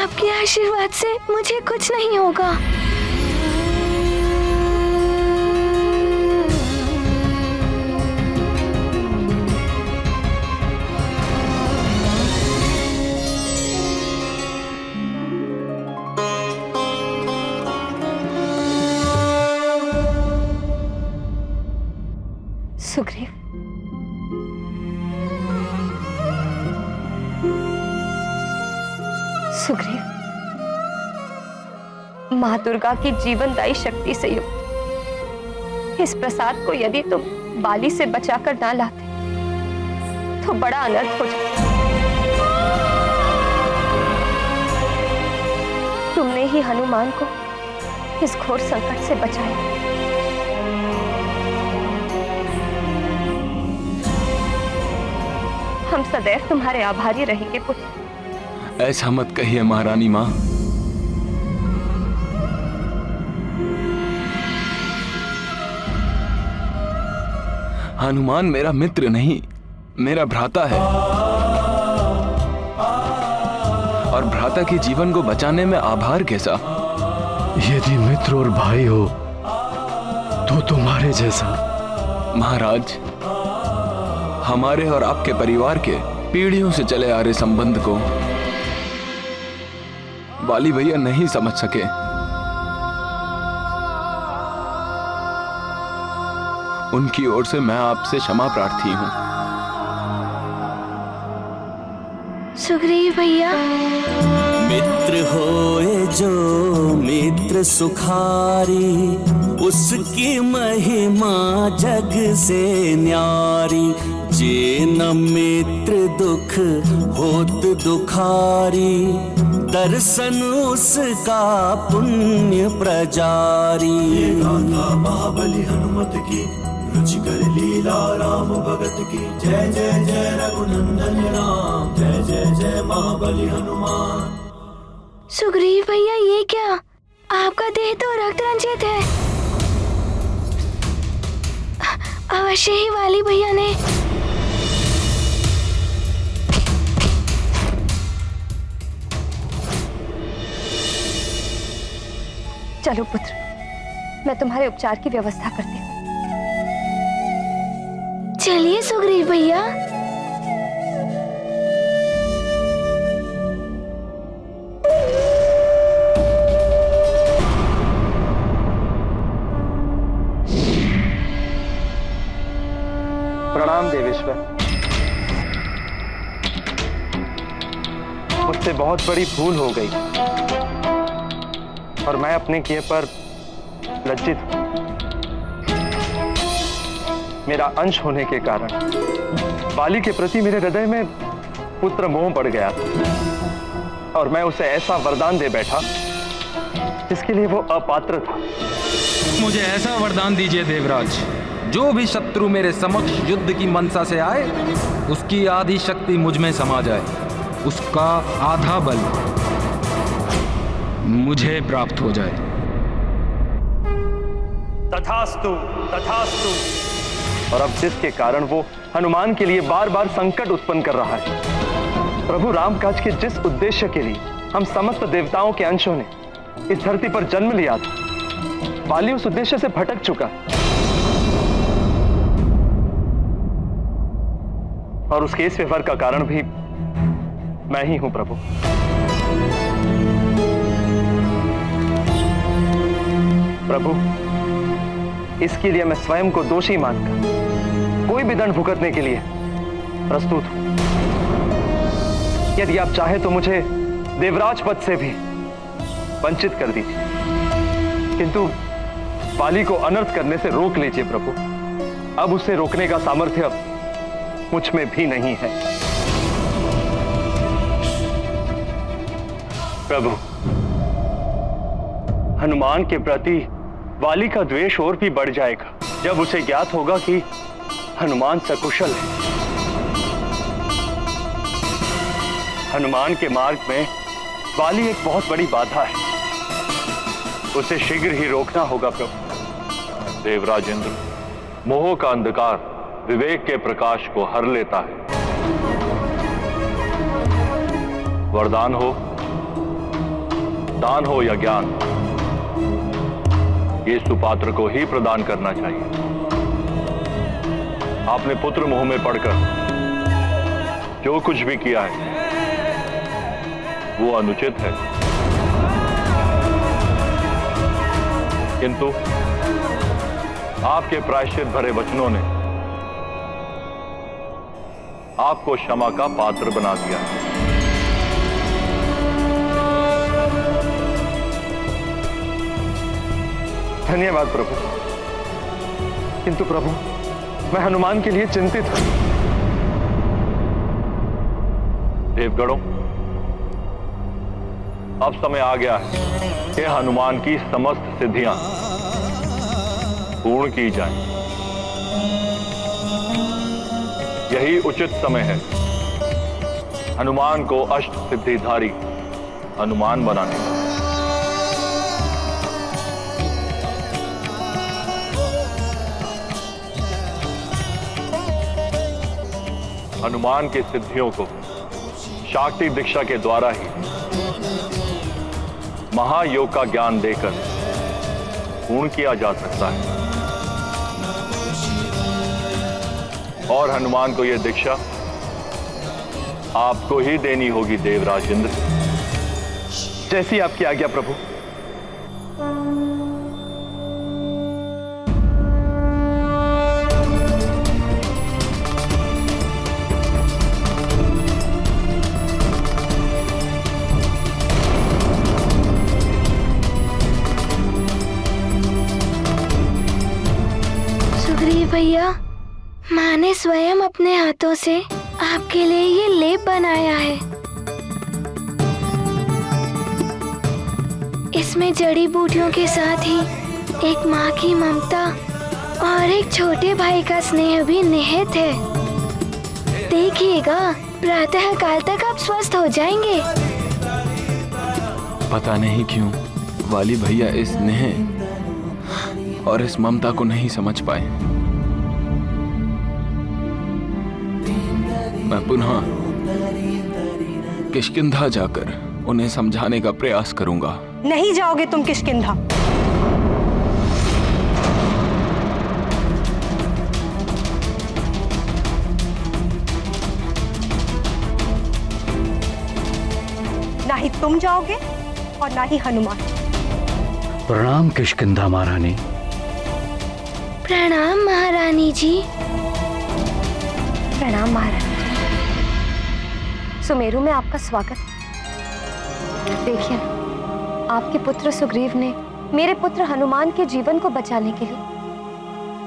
आपके आशीर्वाद से मुझे कुछ नहीं होगा। सुग्रीव, सुग्रीव, माँ दुर्गा की जीवनदायी शक्ति से युक्त इस प्रसाद को यदि तुम बाली से बचाकर ना लाते तो बड़ा अनर्थ हो जाता। तुमने ही हनुमान को इस घोर संकट से बचाया। हम सदैव तुम्हारे आभारी रहेंगे पुत्र। ऐसा मत कहिए महारानी माँ। हनुमान मेरा मित्र नहीं, मेरा भ्राता है, और भ्राता के जीवन को बचाने में आभार कैसा? यदि मित्र और भाई हो तो तुम्हारे जैसा। महाराज, हमारे और आपके परिवार के पीढ़ियों से चले आ रहे संबंध को बाली भैया नहीं समझ सके। उनकी ओर से मैं आपसे क्षमा प्रार्थी हूं। सुग्रीव भैया। मित्र होए जो मित्र सुखारी, उसकी महिमा जग से न्यारी। जे न मित्र दुख होत दुखारी, दर्शन उसका पुण्य प्रजारी। गाथा महाबली हनुमत की, रुचिकर लीला राम भगत की। जय जय जय रघुनंदन राम, जय जय जय महाबली हनुमान। सुग्रीव भैया, ये क्या? आपका देह तो रक्त रंजित है। अवश्य ही वाली भैया ने। चलो पुत्र, मैं तुम्हारे उपचार की व्यवस्था करती हूँ। चलिए सुग्रीव भैया। प्रणाम देवेश्वर। मुझसे बहुत बड़ी भूल हो गई और मैं अपने किए पर लज्जित हूं। मेरा अंश होने के कारण बाली के प्रति मेरे हृदय में पुत्र मोह बढ़ गया और मैं उसे ऐसा वरदान दे बैठा जिसके लिए वो अपात्र था। मुझे ऐसा वरदान दीजिए देवराज, जो भी शत्रु मेरे समक्ष युद्ध की मनसा से आए, उसकी आधी शक्ति मुझ में समा जाए, उसका आधा बल मुझे प्राप्त हो जाए। तथास्तु, तथास्तु। और अब जिसके कारण वो हनुमान के लिए बार बार संकट उत्पन्न कर रहा है, प्रभु रामकाज के जिस उद्देश्य के लिए हम समस्त देवताओं के अंशों ने इस धरती पर जन्म लिया था, बाली उस उद्देश्य से भटक चुका और उसके इस व्यवहार का कारण भी मैं ही हूं प्रभु। प्रभु, इसके लिए मैं स्वयं को दोषी मानकर कोई भी दंड भुगतने के लिए प्रस्तुत हूं। यदि आप चाहे तो मुझे देवराज पद से भी वंचित कर दीजिए, किंतु बाली को अनर्थ करने से रोक लीजिए प्रभु। अब उसे रोकने का सामर्थ्य मुझ में भी नहीं है। प्रभु, हनुमान के प्रति वाली का द्वेष और भी बढ़ जाएगा जब उसे ज्ञात होगा कि हनुमान सकुशल है। हनुमान के मार्ग में वाली एक बहुत बड़ी बाधा है, उसे शीघ्र ही रोकना होगा प्रभु। देवराजेंद्र, मोह का अंधकार विवेक के प्रकाश को हर लेता है। वरदान हो दान हो या ज्ञान, ये सुपात्र को ही प्रदान करना चाहिए। आपने पुत्र मुंह में पड़कर जो कुछ भी किया है वो अनुचित है, किंतु आपके प्रायश्चित भरे वचनों ने आपको क्षमा का पात्र बना दिया। धन्यवाद प्रभु। किंतु प्रभु, मैं हनुमान के लिए चिंतित हूं। देवगणों, अब समय आ गया है कि हनुमान की समस्त सिद्धियां पूर्ण की जाएं। यही उचित समय है हनुमान को अष्ट सिद्धिधारी हनुमान बनाने का। हनुमान की सिद्धियों को शाक्ति दीक्षा के द्वारा ही महायोग का ज्ञान देकर पूर्ण किया जा सकता है, और हनुमान को यह दीक्षा आपको ही देनी होगी देवराज इंद्र। जैसी आपकी आज्ञा प्रभु। सुग्रीव भैया, माँ ने स्वयं अपने हाथों से आपके लिए ये लेप बनाया है। इसमें जड़ी बूटियों के साथ ही एक माँ की ममता और एक छोटे भाई का स्नेह भी निहित है। देखिएगा, प्रातः काल तक आप स्वस्थ हो जाएंगे। पता नहीं क्यों वाली भैया इस स्नेह और इस ममता को नहीं समझ पाए। मैं पुनः किष्किंधा जाकर उन्हें समझाने का प्रयास करूंगा। नहीं जाओगे तुम किष्किंधा। ना ही तुम जाओगे और ना ही हनुमान। प्रणाम किष्किंधा महारानी। प्रणाम महारानी जी। प्रणाम महारानी। सुमेरु में आपका स्वागत। देखिए, आपके पुत्र सुग्रीव ने मेरे पुत्र हनुमान के जीवन को बचाने के लिए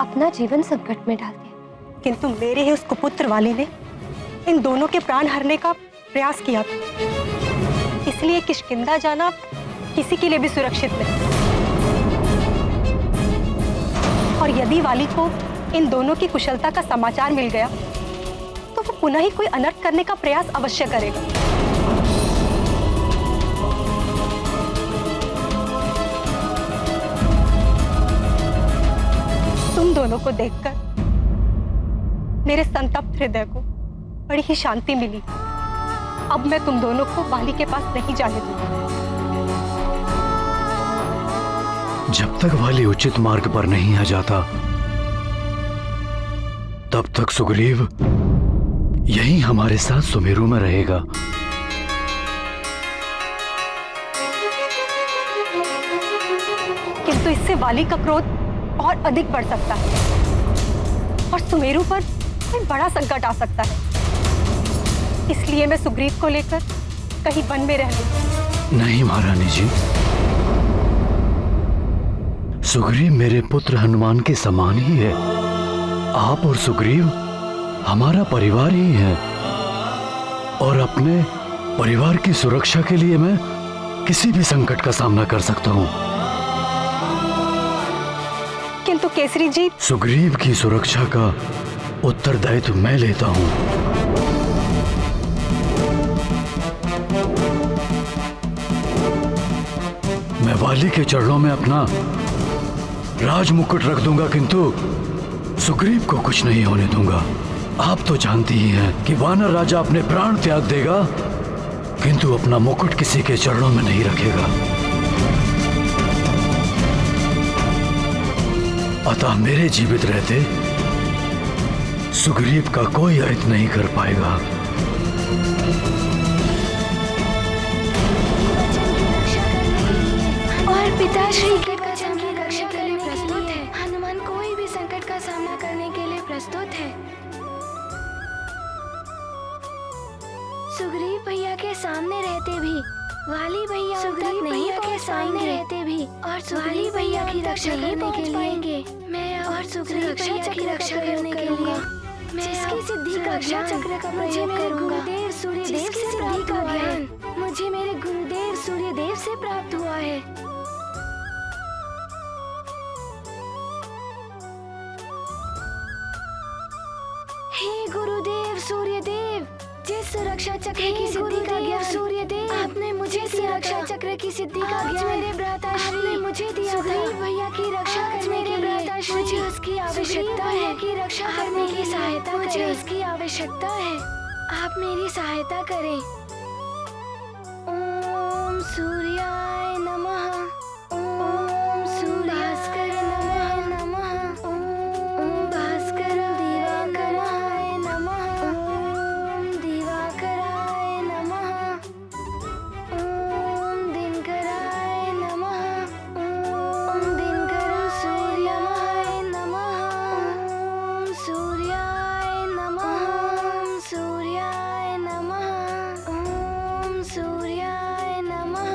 अपना जीवन संकट में डाल दिया, किंतु मेरे ही उस कुपुत्र वाले ने इन दोनों के प्राण हरने का प्रयास किया था। इसलिए किष्किंधा जाना किसी के लिए भी सुरक्षित नहीं। और यदि वाली को इन दोनों की कुशलता का समाचार मिल गया तो वो पुनः ही कोई अनर्थ करने का प्रयास अवश्य करेगा। तुम दोनों को देखकर मेरे संतप्त हृदय को बड़ी ही शांति मिली। अब मैं तुम दोनों को वाली के पास नहीं जाने दूंगा। जब तक वाली उचित मार्ग पर नहीं आ जाता तब तक सुग्रीव यही हमारे साथ सुमेरु में रहेगा। किंतु इससे वाली का क्रोध और अधिक बढ़ सकता है और सुमेरु पर कोई बड़ा संकट आ सकता है। इसलिए मैं सुग्रीव को लेकर कहीं वन में रह लूं। नहीं महारानी जी, सुग्रीव मेरे पुत्र हनुमान के समान ही है। आप और सुग्रीव हमारा परिवार ही है, और अपने परिवार की सुरक्षा के लिए मैं किसी भी संकट का सामना कर सकता हूं। किंतु केसरी जी, सुग्रीव की सुरक्षा का उत्तरदायित्व मैं लेता हूं। मैं वाली के चरणों में अपना राज मुकुट रख दूंगा, किंतु सुग्रीव को कुछ नहीं होने दूंगा। आप तो जानती ही हैं कि वानर राजा अपने प्राण त्याग देगा किंतु अपना मुकुट किसी के चरणों में नहीं रखेगा। अतः मेरे जीवित रहते सुग्रीव का कोई अहित नहीं कर पाएगा। और पिताश्री के वचन की रक्षा के लिए प्रस्तुत है। हनुमान कोई भी संकट का सामना करने के लिए प्रस्तुत है। सुग्रीव भैया के सामने रहते भी वाली भैया सुग्रीव भैया के सामने रहते भी और वाली भैया की रक्षा करने के लिए मैं और सुग्रीव भैया की रक्षा करने के लिए जिसकी सिद्धि का रक्षा चक्र का प्रयोग करूंगा। गुरुदेव सूर्यदेव से सिद्धि का ज्ञान मुझे मेरे गुरुदेव सूर्यदेव से प्राप्त हुआ है। हे गुरुदेव सूर्यदेव, जिस सुरक्षा चक्र की सिद्धि का ज्ञान सूर्यदेव आपने मुझे सुरक्षा चक्र की सिद्धि का ज्ञान मेरे भ्राताश्री मुझे दिया। सुग्रीव भैया की रक्षा करने के लिए मुझे उसकी आवश्यकता है। की रक्षा करने की सहायता मुझे उसकी आवश्यकता है। आप मेरी सहायता करें। ओम सूर्याय नमः। ओम सूर्यास्कर नमः। ओम भास्कर दिवाकराय नमः। ओम दिवाकराय नमः। ओम दिनकराय नमः। ओम दिनकर सूर्याय नमः। ओम सूर्याय नमः। ओम सूर्याय नमः। ओम सूर्याय नमः।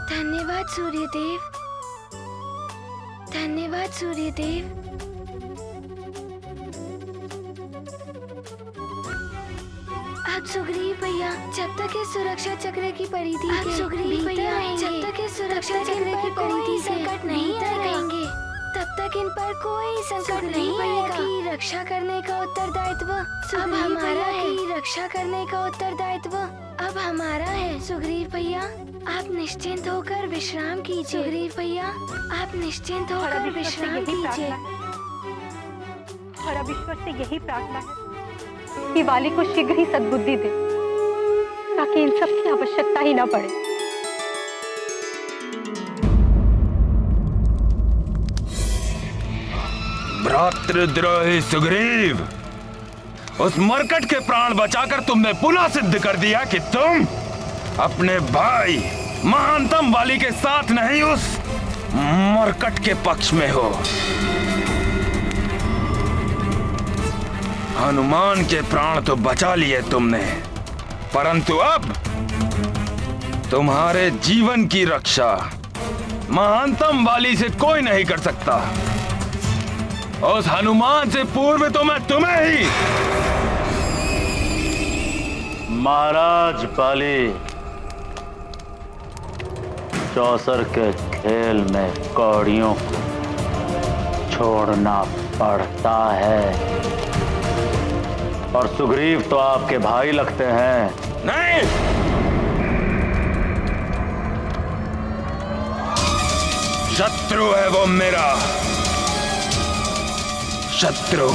धन्यवाद सूर्यदेव। धन्यवाद सूर्यदेव। आप सुग्रीव भैया जब तक इस सुरक्षा चक्र की परिधि आप सुग्रीव भैया जब तक इस सुरक्षा चक्र की परिधि संकट नहीं आएंगे तब तक इन पर कोई संकट नहीं आएगा। की रक्षा करने का उत्तरदायित्व अब हमारा है। रक्षा करने का उत्तरदायित्व अब हमारा है। सुग्रीव भैया आप निश्चिंत होकर विश्राम कीजिए। सुग्रीव भैया आप निश्चिंत होकर विश्राम कीजिए। और अब ईश्वर से यही प्रार्थना है कि वाली को शीघ्र ही सद्बुद्धि दे ताकि इन सब की आवश्यकता ही न पड़े। भ्रातृद्रोही सुग्रीव, उस मरकट के प्राण बचाकर तुमने पुनः सिद्ध कर दिया कि तुम अपने भाई महानतम वाली के साथ नहीं उस मरकट के पक्ष में हो। हनुमान के प्राण तो बचा लिए तुमने, परंतु अब तुम्हारे जीवन की रक्षा महानतम वाली से कोई नहीं कर सकता। उस हनुमान से पूर्व तो मैं तुम्हें ही। महाराज बाली, चौसर के खेल में कौड़ियों को छोड़ना पड़ता है और सुग्रीव तो आपके भाई लगते हैं। नहीं, शत्रु है वो मेरा शत्रु।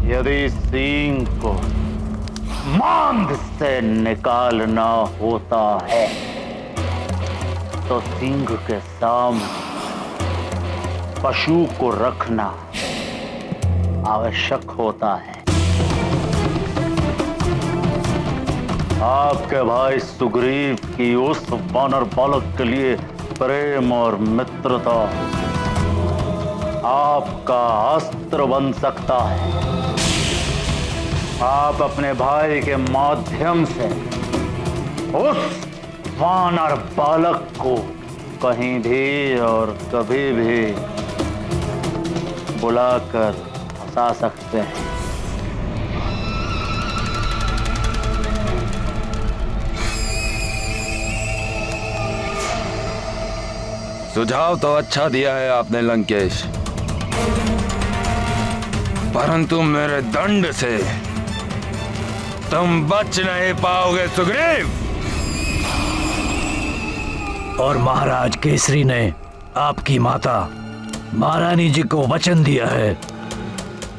यदि सींग को मांद से निकालना होता है तो सींग के सामने पशु को रखना आवश्यक होता है। आपके भाई सुग्रीव की उस वानर बालक के लिए प्रेम और मित्रता आपका अस्त्र बन सकता है। आप अपने भाई के माध्यम से उस वानर बालक को कहीं भी और कभी भी बुलाकर फंसा सकते हैं। सुझाव तो अच्छा दिया है आपने लंकेश, परंतु मेरे दंड से तुम बच नहीं पाओगे सुग्रीव। और महाराज केसरी ने आपकी माता महारानी जी को वचन दिया है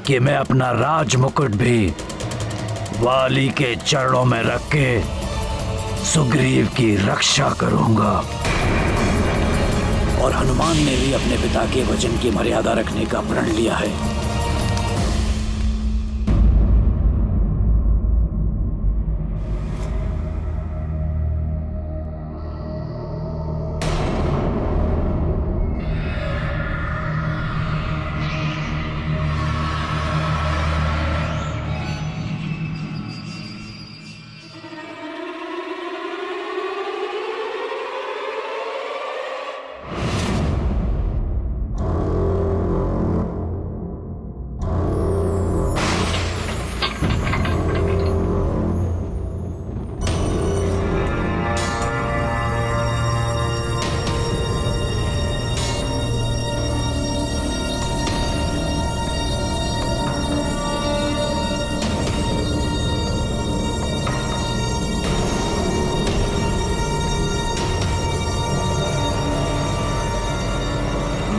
कि मैं अपना राज मुकुट भी वाली के चरणों में रख के सुग्रीव की रक्षा करूंगा। और हनुमान ने भी अपने पिता के वचन की मर्यादा रखने का प्रण लिया है।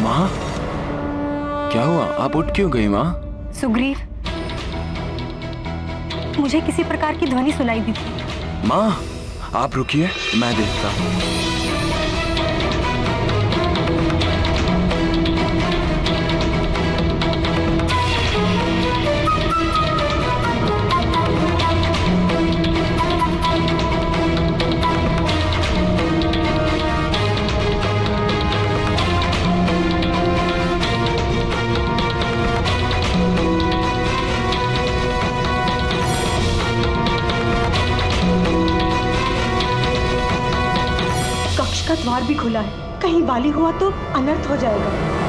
माँ, क्या हुआ? आप उठ क्यों गई माँ? सुग्रीव, मुझे किसी प्रकार की ध्वनि सुनाई दी थी। माँ, आप रुकिए, मैं देखता हूँ। का द्वार भी खुला है, कहीं वाली हुआ तो अनर्थ हो जाएगा।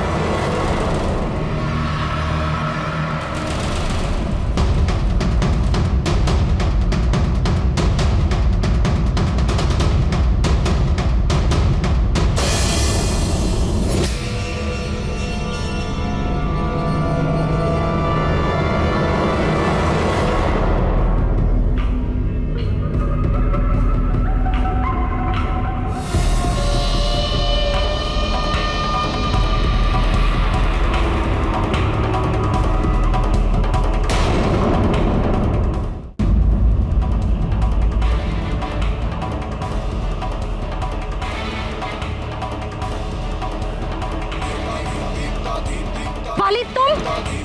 वाली तुम?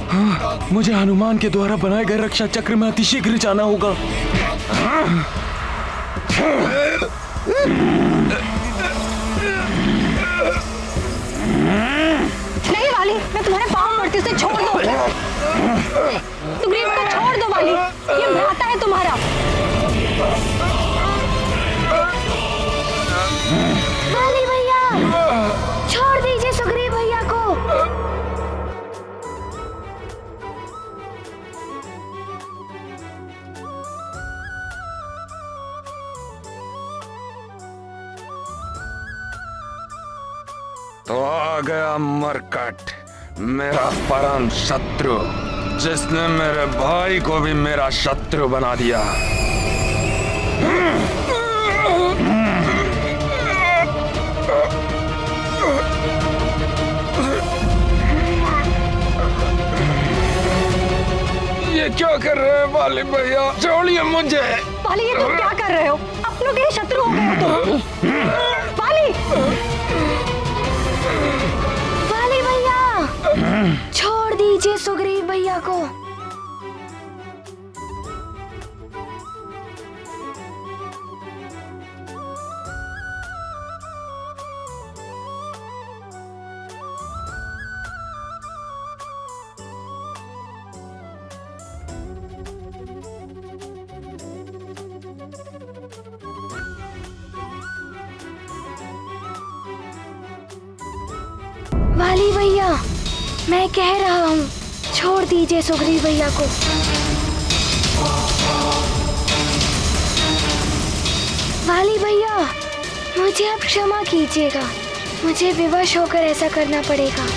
हाँ, मुझे हनुमान के द्वारा बनाए गए रक्षा चक्र में अतिशीघ्र जाना होगा। नहीं वाली, मैं तुम्हारे पाँव पड़ती हूँ, उसे छोड़ दो। सुग्रीव को छोड़ दो वाली, ये भ्राता है तुम्हारा। वाली भैया, छोड़ दीजिए सुग्रीव भैया को। तो आ गया मरकट, मेरा परम शत्रु, जिसने मेरे भाई को भी मेरा शत्रु बना दिया। ये क्या कर रहे हैं वाली भैया? छोड़िए मुझे। वाली, ये तुम क्या कर रहे हो? अपनों के शत्रु हो गए हो तुम। वाली, वाली भैया, छोड़ दीजिए सुग्रीव भैया को। वाली भैया, मैं कह रहा हूँ, छोड़ दीजिए सुग्रीव भैया को। वाली भैया, मुझे अब क्षमा कीजिएगा, मुझे विवश होकर ऐसा करना पड़ेगा।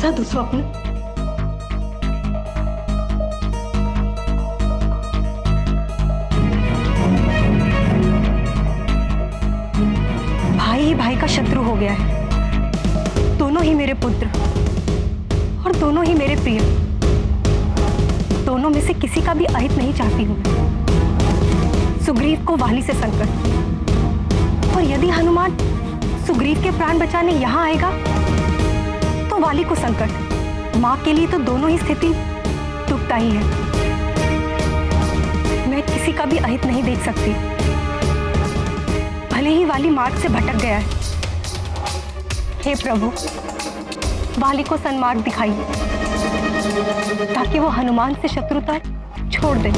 ऐसा दुस्वप्न? भाई ही भाई का शत्रु हो गया है। दोनों ही मेरे पुत्र और दोनों ही मेरे प्रिय। दोनों में से किसी का भी अहित नहीं चाहती हूं मैं। सुग्रीव को वाली से संकट, और यदि हनुमान सुग्रीव के प्राण बचाने यहां आएगा तो वाली को संकट। मां के लिए तो दोनों ही स्थिति दुखदायी है। मैं किसी का भी अहित नहीं देख सकती, भले ही वाली मार्ग से भटक गया है। हे प्रभु, वाली को सन्मार्ग दिखाइए ताकि वो हनुमान से शत्रुता छोड़ दे।